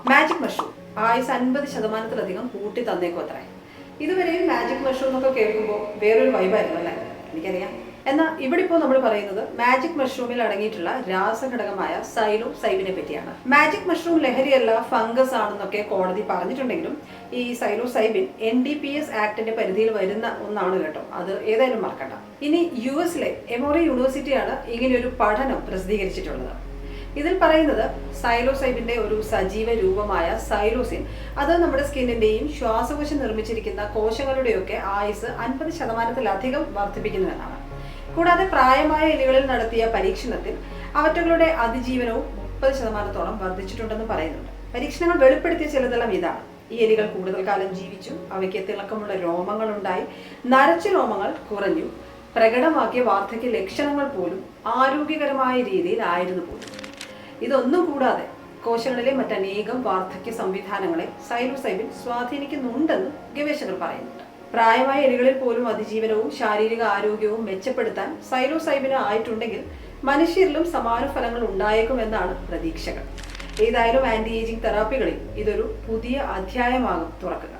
Magic mushroom ആയുസ് 50% കൂട്ടി തന്നേക്കും അത്രേ. ഇതുവരെയും മാജിക് മഷ്റൂം എന്നൊക്കെ കേൾക്കുമ്പോൾ വേറൊരു വൈബായിരുന്നു അല്ലേ? എനിക്കറിയാം. എന്നാൽ ഇവിടെ ഇപ്പോൾ നമ്മൾ പറയുന്നത് മാജിക് മഷ്റൂമിൽ അടങ്ങിയിട്ടുള്ള രാസഘടകമായ സൈലോസൈബിനെ പറ്റിയാണ്. മാജിക് മഷ്റൂം ലഹരിയല്ല, ഫംഗസ് ആണെന്നൊക്കെ കോടതി പറഞ്ഞിട്ടുണ്ടെങ്കിലും ഈ സൈലോസൈബിൻ NDPS ആക്ടിന്റെ പരിധിയിൽ വരുന്ന ഒന്നാണ് കേട്ടോ. അത് ഏതായാലും മറക്കണ്ട. ഇനി US-ലെ എമോറി യൂണിവേഴ്സിറ്റിയാണ് ഇങ്ങനെയൊരു പഠനം പ്രസിദ്ധീകരിച്ചിട്ടുള്ളത്. ഇതിൽ പറയുന്നത് സൈലോസൈബിന്റെ ഒരു സജീവ രൂപമായ സൈലോസിൻ അത് നമ്മുടെ സ്കിന്നിന്റെയും ശ്വാസകോശം നിർമ്മിച്ചിരിക്കുന്ന കോശങ്ങളുടെയൊക്കെ ആയുസ് 50%-ലധികം വർദ്ധിപ്പിക്കുന്നുവെന്നാണ്. കൂടാതെ പ്രായമായ എലികളിൽ നടത്തിയ പരീക്ഷണത്തിൽ അവറ്റകളുടെ അതിജീവനവും 30%-ഓളം വർദ്ധിച്ചിട്ടുണ്ടെന്ന് പറയുന്നുണ്ട്. പരീക്ഷണങ്ങൾ വെളിപ്പെടുത്തിയ ചിലതെല്ലാം ഇതാണ്: ഈ എലികൾ കൂടുതൽ കാലം ജീവിച്ചു, അവയ്ക്ക് തിളക്കമുള്ള രോമങ്ങൾ ഉണ്ടായി, നരച്ച രോമങ്ങൾ കുറഞ്ഞു, പ്രകടമാക്കിയ വാർദ്ധക്യ ലക്ഷണങ്ങൾ പോലും ആരോഗ്യകരമായ രീതിയിലായിരുന്നു പോലും. ഇതൊന്നും കൂടാതെ കോശങ്ങളിലെ മറ്റനേകം വാർദ്ധക്യ സംവിധാനങ്ങളെ സൈലോസൈബിൻ സ്വാധീനിക്കുന്നുണ്ടെന്ന് ഗവേഷകർ പറയുന്നുണ്ട്. പ്രായമായ എലികളിൽ പോലും അതിജീവനവും ശാരീരിക ആരോഗ്യവും മെച്ചപ്പെടുത്താൻ സൈലോസൈബിന് ആയിട്ടുണ്ടെങ്കിൽ മനുഷ്യരിലും സമാന ഫലങ്ങൾ ഉണ്ടായേക്കുമെന്നാണ് പ്രതീക്ഷകൾ. ഏതായാലും ആന്റി ഏജിംഗ് തെറാപ്പികളിൽ ഇതൊരു പുതിയ അധ്യായമാകും തുറക്കുക.